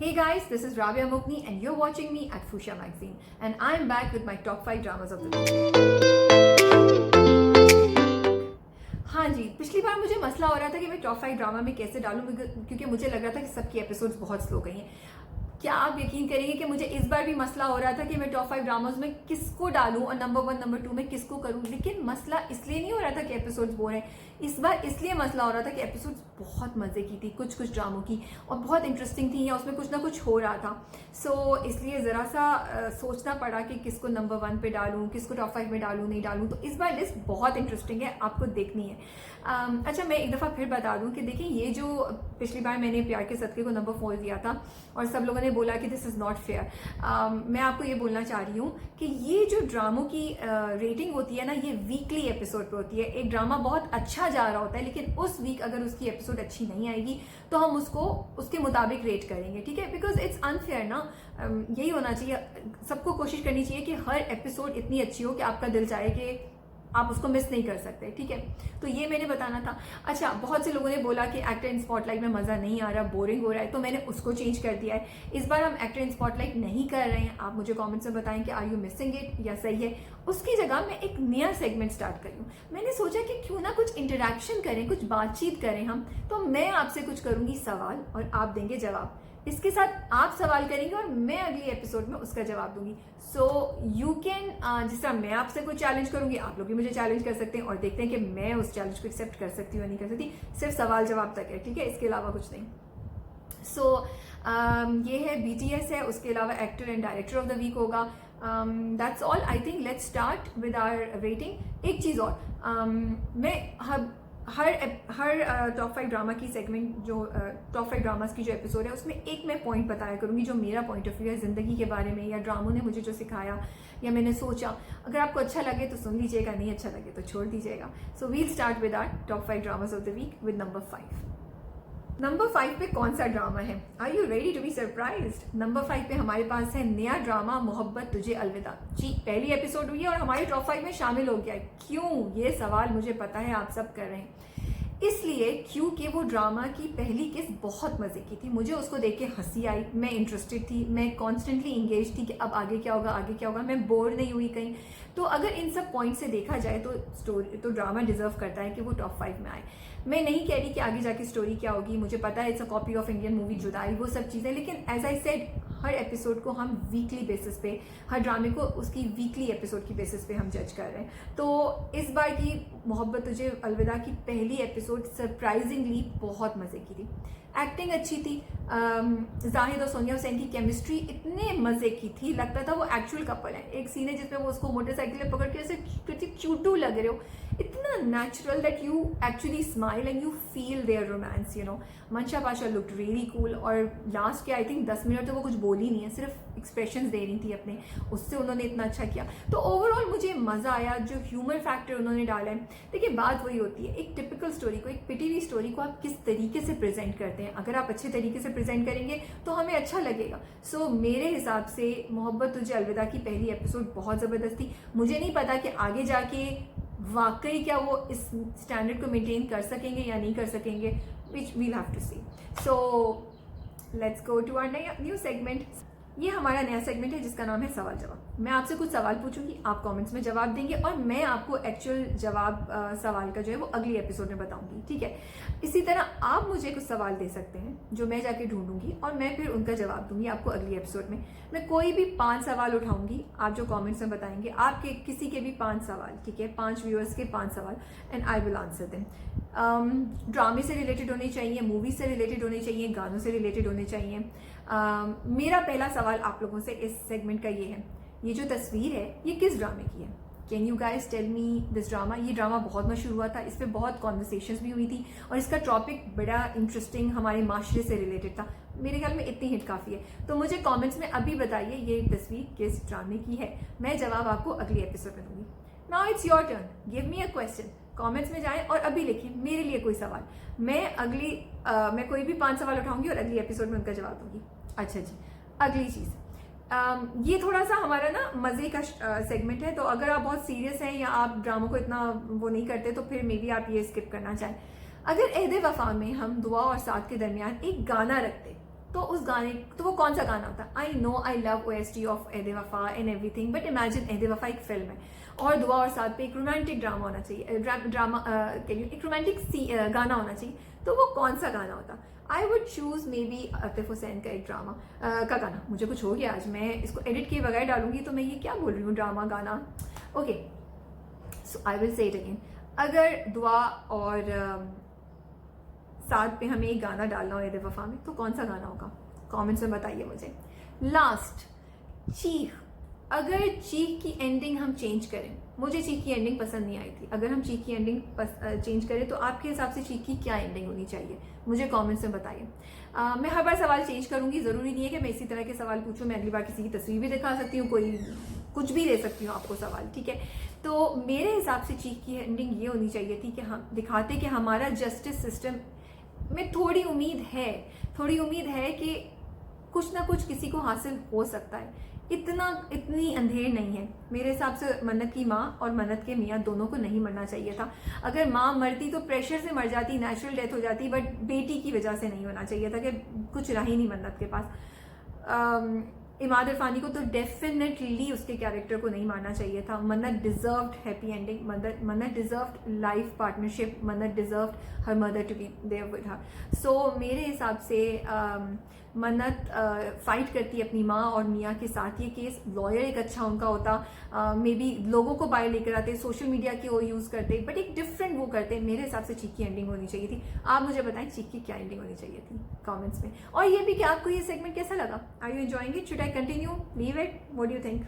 Hey guys, this is Rabia Mukni and you're watching me at Fuchsia Magazine and I'm back with my top 5 dramas of the week. हाँ जी, पिछली बार मुझे मसला हो रहा था कि मैं टॉप 5 ड्रामा में कैसे डालूं क्योंकि मुझे लग रहा था कि सबकी एपिसोड्स बहुत स्लो गई हैं। क्या आप यकीन करेंगे कि मुझे इस बार भी मसला हो रहा था कि मैं टॉप 5 ड्रामास में किसको डालूं और नंबर 1 नंबर 2 में किसको करूं, लेकिन मसला इसलिए नहीं हो रहा था कि एपिसोड्स बोर हैं। इस बार इसलिए मसला हो रहा था कि एपिसोड्स बहुत मज़े की थी, कुछ ड्रामों की, और बहुत इंटरेस्टिंग थी या उसमें कुछ ना कुछ हो रहा था। सो इसलिए ज़रा सा सोचना पड़ा कि किसको नंबर 1 पे डालूं, किसको टॉप 5 में डालूं, नहीं डालूं। तो इस बार लिस्ट बहुत इंटरेस्टिंग है, आपको देखनी है। अच्छा, मैं एक दफ़ा फिर बता दूं कि देखिए, ये जो पिछली बार मैंने प्यार के सदके को नंबर 4 दिया था और सब लोगों ने बोला कि दिस इज़ नॉट फेयर। मैं आपको ये बोलना चाह रही हूँ कि ये जो ड्रामों की रेटिंग होती है ना, ये वीकली एपिसोड पे होती है। एक ड्रामा बहुत अच्छा जा रहा होता है, लेकिन उस वीक अगर उसकी एपिसोड अच्छी नहीं आएगी तो हम उसको उसके मुताबिक रेट करेंगे, ठीक है? बिकॉज इट्स अनफेयर ना। यही होना चाहिए, सबको कोशिश करनी चाहिए कि हर एपिसोड इतनी अच्छी हो कि आपका दिल चाहे कि आप उसको मिस नहीं कर सकते, ठीक है? तो ये मैंने बताना था। अच्छा, बहुत से लोगों ने बोला कि एक्टर इन स्पॉटलाइट में मज़ा नहीं आ रहा, बोरिंग हो रहा है, तो मैंने उसको चेंज कर दिया है। इस बार हम एक्टर इन स्पॉटलाइट नहीं कर रहे हैं। आप मुझे कमेंट्स में बताएं कि आर यू मिसिंग इट या सही है। उसकी जगह मैं एक नया सेगमेंट स्टार्ट करूँ। मैंने सोचा कि क्यों ना कुछ इंटरेक्शन करें, कुछ बातचीत करें हम। तो मैं आपसे कुछ करूँगी सवाल और आप देंगे जवाब। इसके साथ आप सवाल करेंगे और मैं अगली एपिसोड में उसका जवाब दूंगी। सो यू कैन, जिस तरह मैं आपसे कोई चैलेंज करूंगी, आप लोग भी मुझे चैलेंज कर सकते हैं और देखते हैं कि मैं उस चैलेंज को एक्सेप्ट कर सकती हूँ या नहीं कर सकती। सिर्फ सवाल जवाब तक है, ठीक है? इसके अलावा कुछ नहीं। सो ये है BTS है, उसके अलावा actor and director of the week होगा। That's all. I think let's start with our rating. एक चीज़ और, मैं हर टॉप 5 ड्रामा की सेगमेंट, जो टॉप 5 ड्रामास की जो एपिसोड है, उसमें एक मैं पॉइंट बताया करूँगी जो मेरा पॉइंट ऑफ व्यू है ज़िंदगी के बारे में, या ड्रामों ने मुझे जो सिखाया या मैंने सोचा। अगर आपको अच्छा लगे तो सुन लीजिएगा, नहीं अच्छा लगे तो छोड़ दीजिएगा। So we'll start with our top 5 dramas of the week with number 5। Number 5 पे कौन सा ड्रामा है? Are you ready to be surprised? Number 5 पे हमारे पास है नया ड्रामा मोहब्बत तुझे अलविदा। जी, पहली एपिसोड हुई है और हमारे टॉप 5 में शामिल हो गया है। क्यों? ये सवाल मुझे पता है आप सब कर रहे हैं। इसलिए क्योंकि वो ड्रामा की पहली किस बहुत मज़े की थी। मुझे उसको देख के हंसी आई, मैं इंटरेस्टेड थी, मैं कॉन्स्टेंटली इंगेज थी कि अब आगे क्या होगा, आगे क्या होगा। मैं बोर नहीं हुई कहीं। तो अगर इन सब पॉइंट से देखा जाए तो ड्रामा डिजर्व करता है कि वो टॉप 5 में आए। मैं नहीं कह रही कि आगे जाके स्टोरी क्या होगी, मुझे पता है it's a copy of Indian movie Judaai, वो सब चीज़ें, लेकिन एज आई सेड, हर एपिसोड को हम वीकली बेसिस पे, हर ड्रामे को उसकी वीकली एपिसोड की बेसिस पे हम जज कर रहे हैं। तो इस बार की मोहब्बत तुझे अलविदा की पहली एपिसोड सरप्राइजिंगली बहुत मज़े की थी। एक्टिंग अच्छी थी। जाहिद और सोनिया हुसैन की केमिस्ट्री इतने मज़े की थी, लगता था वो एक्चुअल कपल है। एक सीन है जिसमें वो उसको मोटरसाइकिल पे पकड़ के ऐसे कितनी क्यूटू लग रहे हो, इतना natural that you actually smile and you feel their romance, you know. Mansha Pasha looked really cool, और लास्ट के आई थिंक 10 मिनट तो वो कुछ बोली नहीं है, सिर्फ एक्सप्रेशंस दे रही थी अपने, उससे उन्होंने इतना अच्छा किया। तो ओवरऑल मुझे मज़ा आया। जो ह्यूमर फैक्टर उन्होंने डाला है, देखिए बात वही होती है, एक टिपिकल स्टोरी को, एक पिटी हुई स्टोरी को आप किस तरीके से प्रेजेंट करते हैं। अगर आप अच्छे तरीके से प्रेजेंट करेंगे तो हमें अच्छा लगेगा। सो मेरे हिसाब से मोहब्बत तुझे अलविदा की पहली एपिसोड बहुत ज़बरदस्त थी। मुझे नहीं पता कि आगे जाके वाकई क्या वो इस स्टैंडर्ड को मेंटेन कर सकेंगे या नहीं कर सकेंगे, which will have to see. So let's go to our new segment. ये हमारा नया सेगमेंट है जिसका नाम है सवाल जवाब। मैं आपसे कुछ सवाल पूछूंगी, आप कमेंट्स में जवाब देंगे और मैं आपको एक्चुअल जवाब सवाल का जो है वो अगली एपिसोड में बताऊंगी, ठीक है? इसी तरह आप मुझे कुछ सवाल दे सकते हैं जो मैं जाके ढूंढूंगी और मैं फिर उनका जवाब दूंगी आपको अगली एपिसोड में। मैं कोई भी 5 सवाल उठाऊंगी, आप जो कॉमेंट्स में बताएंगे, आपके किसी के भी 5 सवाल, ठीक है? 5 व्यूअर्स के 5 सवाल, and I will answer them. ड्रामे से रिलेटेड होने चाहिए, मूवी से रिलेटेड होने चाहिए, गानों से रिलेटेड होने चाहिए। मेरा पहला सवाल आप लोगों से इस सेगमेंट का ये है, ये जो तस्वीर है ये किस ड्रामे की है? Can you guys tell me this drama? ये ड्रामा बहुत मशहूर हुआ था, इस पर बहुत कॉन्वर्सेशंस भी हुई थी और इसका टॉपिक बड़ा इंटरेस्टिंग हमारे माशरे से रिलेटेड था। मेरे ख्याल में इतनी हिट काफ़ी है। तो मुझे कमेंट्स में अभी बताइए ये तस्वीर किस ड्रामे की है। मैं जवाब आपको अगली एपिसोड में दूंगी। Now it's your turn, give me a question. Comments में जाएं और अभी लिखिए मेरे लिए कोई सवाल। मैं कोई भी 5 सवाल उठाऊंगी और अगली एपिसोड में उनका जवाब दूंगी। अच्छा जी, अगली चीज़, ये थोड़ा सा हमारा ना मज़े का सेगमेंट है, तो अगर आप बहुत सीरियस हैं या आप ड्रामा को इतना वो नहीं करते तो फिर मे बी आप ये स्किप करना चाहें। अगर एहदे वफा में हम दुआ और साथ के दरमियान एक गाना रखते तो उस गाने, तो वो कौन सा गाना होता? I know I love OST of एदे वफा एंड एवरीथिंग, बट इमेजिन एदे वफा एक फिल्म है और दुआ और साथ पे एक रोमांटिक ड्रामा होना चाहिए, ड्रामा एक रोमांटिक गाना होना चाहिए, तो वो कौन सा गाना होता? I would choose may be Atif Hussain का एक ड्रामा का गाना। मुझे कुछ हो गया आज, मैं इसको एडिट किए बगैर डालूंगी तो मैं ये क्या बोल रही हूँ, ड्रामा गाना। Okay, so I will say it again. अगर दुआ और साथ पे हमें एक गाना डालना हो एदे वफा में, तो कौन सा गाना होगा? कमेंट्स में बताइए मुझे। लास्ट, चीख। अगर चीख की एंडिंग हम चेंज करें, मुझे चीख की एंडिंग पसंद नहीं आई थी, अगर हम चीख की एंडिंग चेंज करें तो आपके हिसाब से चीख की क्या एंडिंग होनी चाहिए? मुझे कमेंट्स में बताइए। मैं हर बार सवाल चेंज करूंगी, ज़रूरी नहीं है कि मैं इसी तरह के सवाल पूछूं। मैं अगली बार किसी की तस्वीर भी दिखा सकती हूँ, कोई कुछ भी दे सकती हूँ आपको सवाल, ठीक है? तो मेरे हिसाब से चीख की एंडिंग ये होनी चाहिए थी कि हम दिखाते कि हमारा जस्टिस सिस्टम में थोड़ी उम्मीद है कि कुछ ना कुछ किसी को हासिल हो सकता है, इतनी अंधेर नहीं है। मेरे हिसाब से मन्नत की माँ और मन्नत के मियाँ दोनों को नहीं मरना चाहिए था। अगर माँ मरती तो प्रेशर से मर जाती, नेचुरल डेथ हो जाती, बट बेटी की वजह से नहीं होना चाहिए था कि कुछ रहा ही नहीं मन्नत के पास। इमाद इरफानी को तो डेफिनेटली उसके कैरेक्टर को नहीं मारना चाहिए था। Mannat deserved happy ending, Mannat deserved life partnership, Mannat deserved her mother to be there with her. So मेरे हिसाब से मन्नत फाइट करती अपनी माँ और मियाँ के साथ ये केस। लॉयर एक अच्छा उनका होता, मे बी लोगों को बाहर लेकर आते, सोशल मीडिया की वो यूज़ करते, बट एक डिफरेंट वो करते। मेरे हिसाब से चीख की एंडिंग होनी चाहिए थी। आप मुझे बताएं चीख की क्या एंडिंग होनी चाहिए थी कमेंट्स में। और ये भी कि आपको ये सेगमेंट कैसा लगा? Are you enjoying it? Should I continue, leave it, what do you think?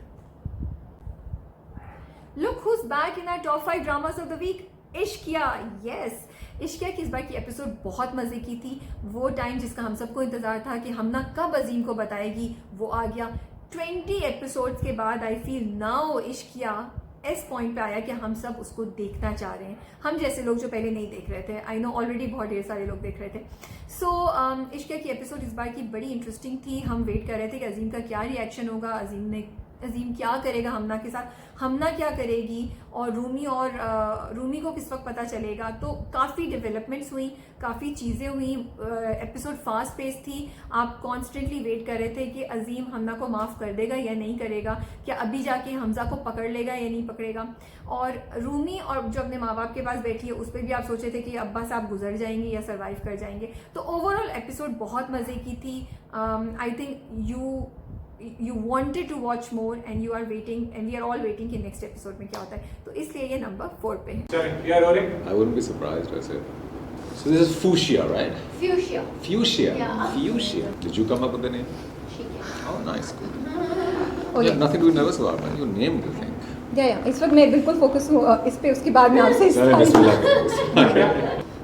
Look who's back in our top 5 dramas of the week. Ishqiya, yes, Ishqiya की इस बार की एपिसोड बहुत मज़े की थी। वो टाइम जिसका हम सबको इंतज़ार था कि हमना कब अजीम को बताएगी, वो आ गया। 20 एपिसोड्स के बाद आई फील नाउ इश्किया इस पॉइंट पे आया कि हम सब उसको देखना चाह रहे हैं, हम जैसे लोग जो पहले नहीं देख रहे थे। आई नो ऑलरेडी बहुत ढेर सारे लोग देख रहे थे। सो इश्किया की एपिसोड इस बार की बड़ी इंटरेस्टिंग थी। हम वेट कर रहे थे कि अजीम का क्या रिएक्शन होगा, अजीम क्या करेगा हमना के साथ, हमना क्या करेगी, और रूमी को किस वक्त पता चलेगा। तो काफ़ी डेवलपमेंट्स हुई, काफ़ी चीज़ें हुई। एपिसोड फास्ट पेस थी। आप कॉन्स्टेंटली वेट कर रहे थे कि अजीम हमना को माफ़ कर देगा या नहीं करेगा, क्या अभी जाके हमजा को पकड़ लेगा या नहीं पकड़ेगा। और रूमी और जो अपने माँ बाप के पास बैठी है उस पर भी आप सोचे थे कि अब्बा साहब गुजर जाएंगे या सर्वाइव कर जाएंगे। तो ओवरऑल एपिसोड बहुत मज़े की थी। I think you wanted to watch more and you are waiting and we are all waiting कि next episode में क्या होता है, तो इसलिए ये नंबर 4 पे है। Yeah, rolling. I wouldn't be surprised, I said. So this is Fuchsia, right? Fuchsia. Fuchsia. Yeah. Fuchsia. Did you come up with the name? Shikya. Oh, nice. Cool. Okay. Yeah, nothing to be nervous about, man. You named the thing. या इस वक्त मैं बिल्कुल focus हूँ इस पे, उसके बाद मैं आपसे Okay.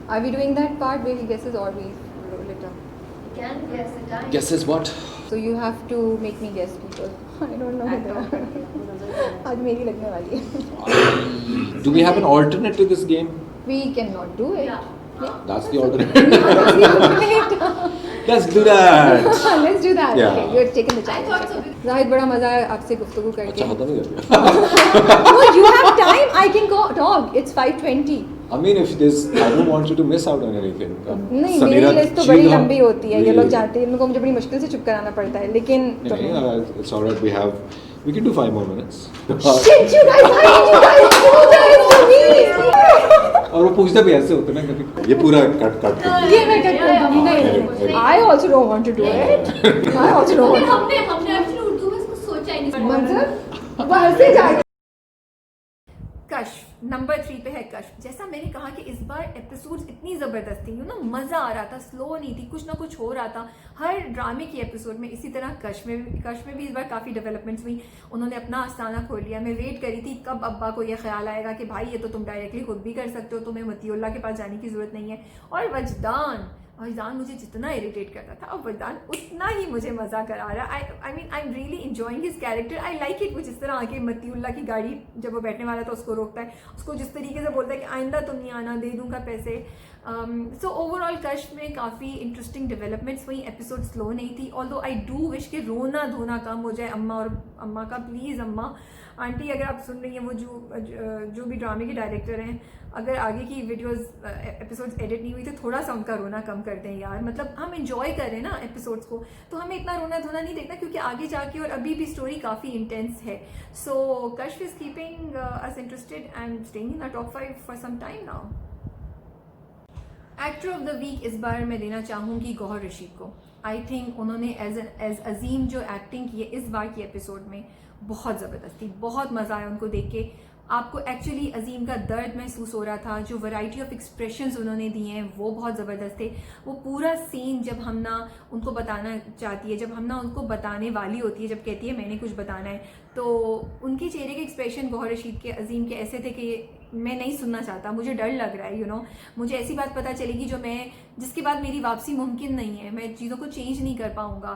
Are we doing that part where he guesses or we roll it up? You can guess the time. Guesses what? So you have to make me guess people. I don't know. आज मेरी लगने वाली है। Do we have an alternate to this game? We cannot do it. Yeah. That's the alternate. Let's do that. Let's do that. Yeah. Okay, you're taking the I challenge. thought so. Zahid, बड़ा मजा है आपसे गुफ्तगू अच्छा करके। खत्म ही कर दिया. No, you have time. I can go talk. It's 5:20. I mean, if there's, I don't want you to miss out on anything. नहीं, मेरी Sameera, लिस्ट तो she बड़ी know- लंबी होती है, ये लोग Really? जानते हैं, इनको मुझे बड़ी मुश्किल से चुप कराना पड़ता है, लेकिन It's all right. We can do 5 more minutes. Shit, you guys, why did you guys do that to me? और वो पूछता भी ऐसे होता है ना कभी, ये पूरा कट ये मैं कट कर दूंगी। नहीं, I also don't want to do it. I also don't want to. हमने एक्चुअली उर्दू में इसको सोचा ही नहीं। मंजर बाहर से जाए। कश्फ नंबर 3 पे है कश्फ। जैसा मैंने कहा कि इस बार एपिसोड्स इतनी ज़बरदस्त थी, ना मज़ा आ रहा था, स्लो नहीं थी, कुछ ना कुछ हो रहा था हर ड्रामे की एपिसोड में। इसी तरह कश्फ में भी इस बार काफ़ी डेवलपमेंट्स हुई। उन्होंने अपना आस्थाना खोल लिया। मैं वेट करी थी कब अब्बा को यह ख्याल आएगा कि भाई ये तो तुम डायरेक्टली खुद भी कर सकते हो, तुम्हें मतीउल्लाह के पास जाने की ज़रूरत नहीं है। और वजदान मुझे जितना इरिटेट करता था, अब वजदान उतना ही मुझे मज़ा करा रहा है। I mean I am really enjoying his character. I like it. वो जिस तरह आके मतीउल्लाह की गाड़ी जब वो बैठने वाला था उसको रोकता है, उसको जिस तरीके से बोलता है कि आइंदा तुम नहीं आना, दे दूंगा पैसे। सो ओवरऑल कश्फ में काफ़ी इंटरेस्टिंग डेवलपमेंट्स हुई, एपिसोड स्लो नहीं थी। ऑल्दो आई डू विश के रोना धोना कम हो जाए अम्मा का। प्लीज़ अम्मा आंटी अगर आप सुन रही हैं, वो जो भी ड्रामे के डायरेक्टर हैं, अगर आगे की वीडियोस एपिसोड्स एडिट नहीं हुई तो थोड़ा सा उनका रोना कम कर दें यार। मतलब हम एंजॉय कर रहे हैं ना एपिसोड्स को, तो हमें इतना रोना धोना नहीं देखना, क्योंकि आगे जाके और अभी भी स्टोरी काफ़ी इंटेंस है। So Kashf is keeping us interested and staying in the top 5 for some time now. Actor of the week इस बार मैं देना चाहूँगी गौहर रशीद को। आई थिंक उन्होंने एज अजीम जो एक्टिंग की है इस बार की एपिसोड में बहुत ज़बरदस्त थी, बहुत मज़ा आया उनको देख के। आपको एक्चुअली अजीम का दर्द महसूस हो रहा था, जो वैरायटी ऑफ एक्सप्रेशंस उन्होंने दिए हैं वो बहुत ज़बरदस्त थे। वो पूरा सीन जब हमना उनको बताना चाहती है, जब हमना उनको बताने वाली होती है, जब कहती है मैंने कुछ बताना है, तो उनके चेहरे के एक्सप्रेशन गौहर रशीद के, अजीम के ऐसे थे कि मैं नहीं सुनना चाहता, मुझे डर लग रहा है, मुझे ऐसी बात पता चलेगी जिसके बाद मेरी वापसी मुमकिन नहीं है, मैं चीज़ों को चेंज नहीं कर पाऊँगा।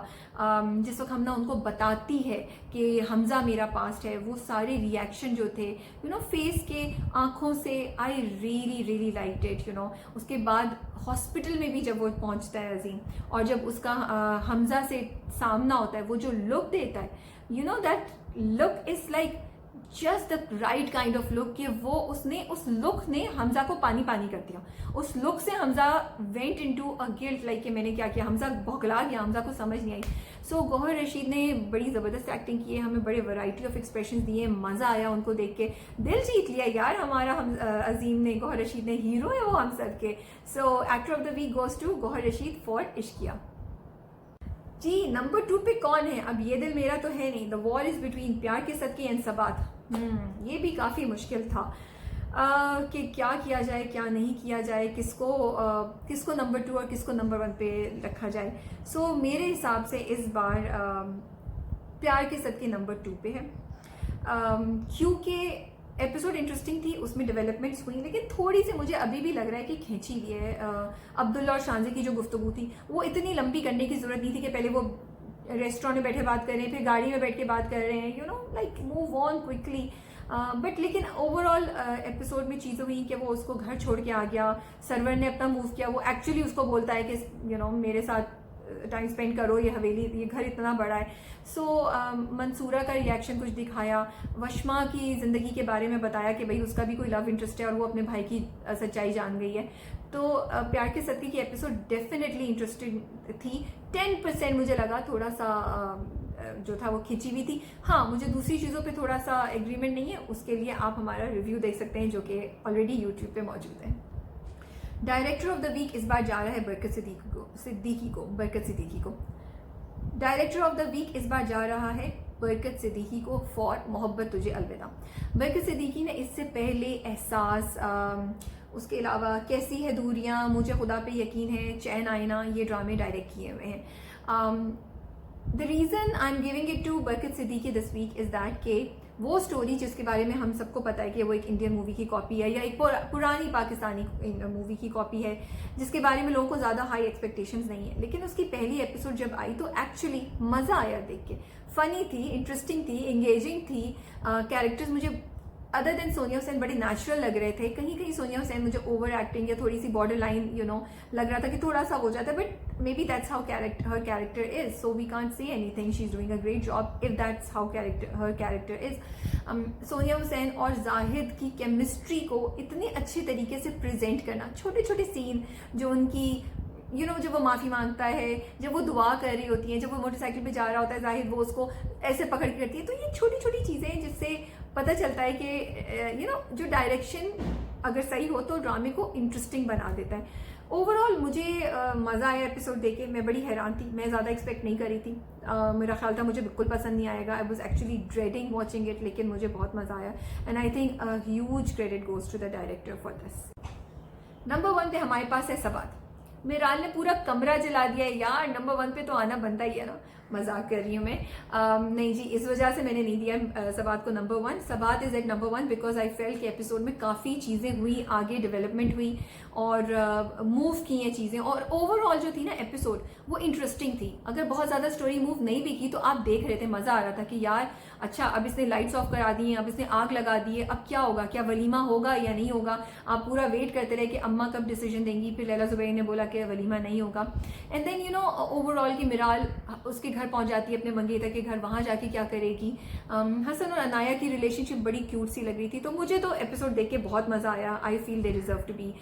जिस वक्त हमना उनको बताती है कि हमज़ा मेरा पास्ट है, वो सारे रिएक्शन जो थे फेस के, आँखों से, आई रियली लाइक्ड इट। उसके बाद हॉस्पिटल में भी जब वो पहुँचता है अजीम, और जब उसका हमज़ा से सामना होता है, वो जो लुक देता है, that look is like just the right kind of look, कि वो उस लुक ने हमज़ा को पानी कर दिया। उस लुक से Hamza went into a guilt, like कि मैंने क्या किया। हमज़ा बौखला गया, हमज़ा को समझ नहीं आई। सो गौहर रशीद ने बड़ी ज़बरदस्त एक्टिंग की है, हमें बड़े वैरायटी ऑफ एक्सप्रेशन दिए, मज़ा आया उनको देख के, दिल जीत लिया यार हमारा अजीम ने, गौहर रशीद ने। हीरो है वो हम सब के। So actor of the week goes to Gauhar Rasheed for Ishqiya. जी नंबर 2 पे कौन है? अब ये दिल मेरा तो है नहीं, द वॉर इज बिटवीन प्यार के सदके एंड सबात। ये भी काफ़ी मुश्किल था कि क्या किया जाए, क्या नहीं किया जाए, किसको नंबर 2 और किसको नंबर 1 पे रखा जाए। सो मेरे हिसाब से इस बार प्यार के सदके नंबर 2 पे है, क्योंकि एपिसोड इंटरेस्टिंग थी, उसमें डेवलपमेंट्स हुई, लेकिन थोड़ी सी मुझे अभी भी लग रहा है कि खींची हुई है। अब्दुल्ला और शांजे की जो गुफ्तगू थी वो इतनी लंबी करने की ज़रूरत नहीं थी कि पहले वो रेस्टोरेंट में बैठे बात कर रहे हैं, फिर गाड़ी में बैठ के बात कर रहे हैं, like move on quickly. But लेकिन ओवरऑल एपिसोड में चीज़ें हुई कि वो उसको घर छोड़ के आ गया, सर्वर ने अपना मूव किया, वो एक्चुअली उसको बोलता है कि मेरे साथ टाइम स्पेंड करो, ये हवेली, ये घर इतना बड़ा है। सो मंसूरा का रिएक्शन कुछ दिखाया, वशमा की ज़िंदगी के बारे में बताया कि भाई उसका भी कोई लव इंटरेस्ट है और वो अपने भाई की सच्चाई जान गई है। तो प्यार के सदके की एपिसोड डेफिनेटली इंटरेस्टिंग थी। 10% मुझे लगा थोड़ा सा जो था वो खिंची हुई थी। हाँ, मुझे दूसरी चीज़ों पे थोड़ा सा एग्रीमेंट नहीं है, उसके लिए आप हमारा रिव्यू देख सकते हैं जो कि ऑलरेडी यूट्यूब पे मौजूद है। डायरेक्टर ऑफ द वीक इस बार जा रहा है बरकत सिद्दीकी को। डायरेक्टर ऑफ द वीक इस बार जा रहा है बरकत सिद्दीकी को फॉर मोहब्बत तुझे अलविदा। बरकत सिद्दीकी ने इससे पहले एहसास, उसके अलावा कैसी है दूरियां, मुझे खुदा पे यकीन है, चैन आईना, ये ड्रामे डायरेक्ट किए हुए हैं। The reason I am giving it to Barkat Siddiqui this week is that के वो स्टोरी जिसके बारे में हम सबको पता है कि वो एक इंडियन मूवी की कॉपी है या एक पुरानी पाकिस्तानी मूवी की कॉपी है, जिसके बारे में लोगों को ज़्यादा हाई एक्सपेक्टेशंस नहीं है, लेकिन उसकी पहली एपिसोड जब आई तो एक्चुअली मज़ा आया देख के। फ़नी थी, इंटरेस्टिंग थी, एंगेजिंग थी। कैरेक्टर्स मुझे अदर देन सोनिया हुसैन बड़े नेचुरल लग रहे थे। कहीं कहीं सोनिया हुसैन मुझे ओवर एक्टिंग या थोड़ी सी बॉर्डर लाइन लग रहा था कि थोड़ा सा हो जाता है, but may be that's how her character is, so we can't say anything, she is doing a great job if that's how her character is. Sonia Hussain और जाहिद की केमिस्ट्री को इतने अच्छे तरीके से प्रेजेंट करना, छोटे छोटे सीन जो उनकी जब वो माफ़ी मांगता है, जब वो दुआ कर रही होती है, जब वो मोटरसाइकिल पे जा रहा होता है जाहिद, वो उसको ऐसे पकड़ के करती है, तो ये छोटी छोटी चीज़ें जिससे पता चलता है कि जो डायरेक्शन अगर सही हो तो ड्रामे को इंटरेस्टिंग बना देता है। ओवरऑल मुझे मज़ा आया एपिसोड देखे, मैं बड़ी हैरान थी, मैं ज़्यादा एक्सपेक्ट नहीं करी थी। मेरा ख्याल था मुझे बिल्कुल पसंद नहीं आएगा, I was actually dreading watching it, लेकिन मुझे बहुत मज़ा आया and I think a huge credit goes to the director for this. Number 1 पे हमारे पास है सबात। मिराल ने पूरा कमरा जला दिया है यार, नंबर 1 पे तो आना बनता ही है ना। मजाक कर रही हूँ मैं। नहीं जी, इस वजह से मैंने नहीं दिया सबात को number 1। Sabaat is at number 1 because I feel कि एपिसोड में काफ़ी चीज़ें हुई, आगे डेवलपमेंट हुई और मूव की हैं चीज़ें, और ओवरऑल जो थी ना एपिसोड वो इंटरेस्टिंग थी। अगर बहुत ज़्यादा स्टोरी मूव नहीं भी की तो आप देख रहे थे, मज़ा आ रहा था कि यार अच्छा अब इसने लाइट्स ऑफ करा दी हैं, अब इसने आग लगा दी है, अब क्या होगा, क्या वलीमा होगा या नहीं होगा। आप पूरा वेट करते रहे कि अम्मा कब डिसीजन देंगी, फिर लैला ज़ुबैर ने बोला कि वलीमा नहीं होगा। And then you know overall की मिराल उसके घर पहुंच जाती है, अपने मंगेतर के घर, वहां जाके क्या करेगी। हसन और अनाया की रिलेशनशिप बड़ी क्यूट सी लग रही थी, तो मुझे तो एपिसोड देख के बहुत मजा आया। I feel they deserve to be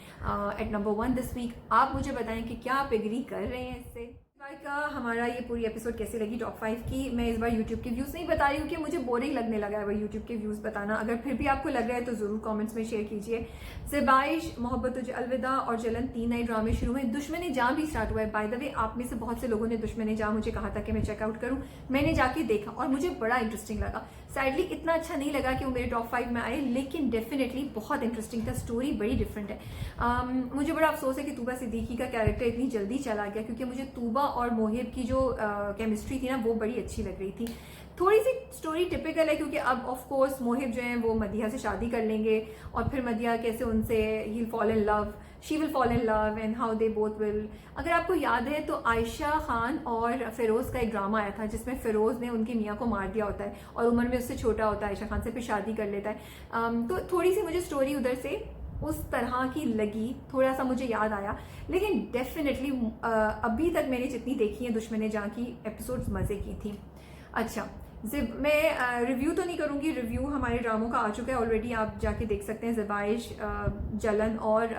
at number 1 this week. आप मुझे बताएं कि क्या आप एग्री कर रहे हैं इससे। इस बार का हमारा ये पूरी एपिसोड कैसी लगी टॉप 5 की। मैं इस बार यूट्यूब के व्यूज़ नहीं बता रही हूँ कि मुझे बोरिंग लगने लगा है वो यूट्यूब के व्यूज़ बताना। अगर फिर भी आपको लग रहा है तो ज़रूर कमेंट्स में शेयर कीजिए। ज़बाइश, मोहब्बत तुझे अलविदा और जलन 3 नए ड्रामे शुरू हुए। दुश्मन जहाँ भी स्टार्ट हुआ है। बाय द वे आप में से बहुत से लोगों ने दुश्मन जहाँ मुझे कहा था कि मैं चेकआउट करूँ, मैंने जाके देखा और मुझे बड़ा इंटरेस्टिंग लगा। सैडली इतना अच्छा नहीं लगा कि वो मेरे टॉप 5 में आए, लेकिन डेफिनेटली बहुत इंटरेस्टिंग था। स्टोरी बड़ी डिफरेंट है। मुझे बड़ा अफसोस है कि तूबा सिद्दीकी का कैरेक्टर इतनी जल्दी चला गया, क्योंकि मुझे तूबा और मोहिब की जो केमिस्ट्री थी ना वो बड़ी अच्छी लग रही थी। थोड़ी सी स्टोरी टिपिकल है, क्योंकि अब ऑफ कोर्स मोहिब जो है वो मदिया से शादी कर लेंगे और फिर मदिया कैसे उनसे ही fall in love, she will fall in love and how they both will. अगर आपको याद है तो आयशा खान और फिरोज़ का एक ड्रामा आया था जिसमें फिरोज़ ने उनकी मियाँ को मार दिया होता है और उम्र में उससे छोटा होता है आयशा खान से, फिर शादी कर लेता है। तो थोड़ी सी मुझे स्टोरी उधर से उस तरह की लगी, थोड़ा सा मुझे याद आया। लेकिन डेफिनेटली अभी तक मैंने जितनी देखी है दुश्मन जहाँ की एपिसोड्स मज़े की थी। अच्छा मैं रिव्यू तो नहीं करूँगी, रिव्यू हमारे ड्रामों का आ चुका है ऑलरेडी, आप जाके देख सकते हैं। ज़बाइश, जलन और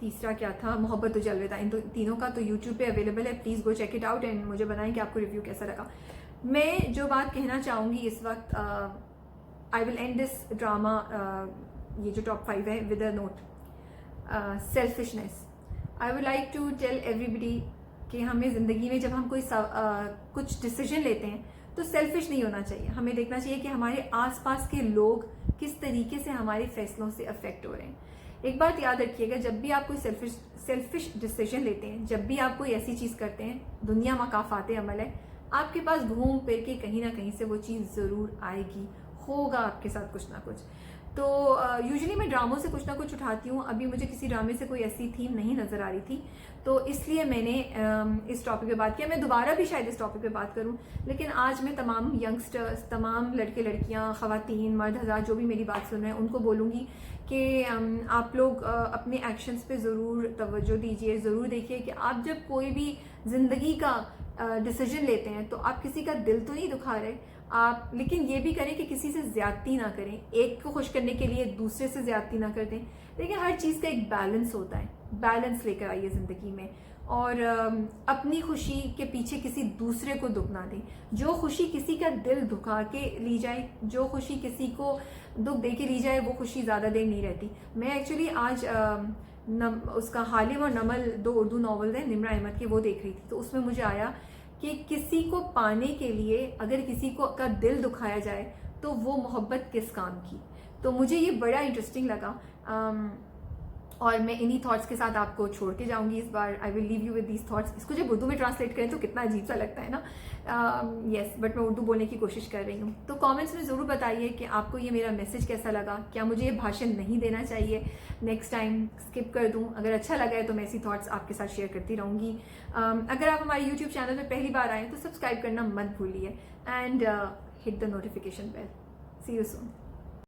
तीसरा क्या था, मोहब्बत तुझे अलविदा, इन तीनों का तो यूट्यूब पे अवेलेबल है। Please go check it out and मुझे बताएं कि आपको रिव्यू कैसा लगा। मैं जो बात कहना चाहूँगी इस वक्त, I will end this drama, ये जो टॉप 5 है, with a note, selfishness. I would like to tell everybody कि हमें ज़िंदगी में जब हम कोई कुछ डिसीजन लेते हैं तो सेल्फिश नहीं होना चाहिए। हमें देखना चाहिए कि हमारे आसपास के लोग किस तरीके से हमारे फैसलों से अफेक्ट हो रहे हैं। एक बात याद रखिएगा, जब भी आप कोई सेल्फिश डिसीजन लेते हैं, जब भी आप कोई ऐसी चीज़ करते हैं, दुनिया मकाफाते अमल है, आपके पास घूम फिर के कहीं ना कहीं से वो चीज़ ज़रूर आएगी, होगा आपके साथ कुछ ना कुछ। तो यूजुअली मैं ड्रामों से कुछ ना कुछ उठाती हूँ। अभी मुझे किसी ड्रामे से कोई ऐसी थीम नहीं नज़र आ रही थी, तो इसलिए मैंने इस टॉपिक पे बात किया। मैं दोबारा भी शायद इस टॉपिक पे बात करूँ, लेकिन आज मैं तमाम यंगस्टर्स, तमाम लड़के लड़कियाँ, ख़वातीन, मर्द हज़रात जो भी मेरी बात सुन रहे हैं उनको बोलूँगी कि आप लोग अपने एक्शंस पे ज़रूर तवज्जो दीजिए। ज़रूर देखिए कि आप जब कोई भी ज़िंदगी का डिसीजन लेते हैं तो आप किसी का दिल तो नहीं दुखा रहे आप, लेकिन ये भी करें कि किसी से ज़्यादती ना करें, एक को खुश करने के लिए दूसरे से ज़्यादती ना कर दें। लेकिन हर चीज़ का एक बैलेंस होता है, बैलेंस लेकर आइए ज़िंदगी में, और अपनी खुशी के पीछे किसी दूसरे को दुख ना दें। जो खुशी किसी का दिल दुखा के ली जाए, जो खुशी किसी को दुख दे के ली जाए, वो खुशी ज़्यादा देर नहीं रहती। मैं एक्चुअली आज उसका हालिम और नमल, 2 उर्दू नॉवल हैं निम्रा अहमद के, वो देख रही थी, तो उसमें मुझे आया कि किसी को पाने के लिए अगर किसी को का दिल दुखाया जाए तो वो मोहब्बत किस काम की। तो मुझे ये बड़ा इंटरेस्टिंग लगा, और मैं इन्हीं थॉट्स के साथ आपको छोड़ के जाऊंगी इस बार। I will leave you with these thoughts. इसको जब उर्दू में ट्रांसलेट करें तो कितना अजीब सा लगता है ना। यस, बट मैं उर्दू बोलने की कोशिश कर रही हूँ। तो कमेंट्स में ज़रूर बताइए कि आपको ये मेरा मैसेज कैसा लगा। क्या मुझे ये भाषण नहीं देना चाहिए, नेक्स्ट टाइम स्किप कर दूँ? अगर अच्छा लगा है तो मैं ऐसी थॉट्स आपके साथ शेयर करती रहूँगी। अगर आप हमारे यूट्यूब चैनल पर पहली बार आएँ तो सब्सक्राइब करना मत भूलिए and hit the notification bell. See you soon.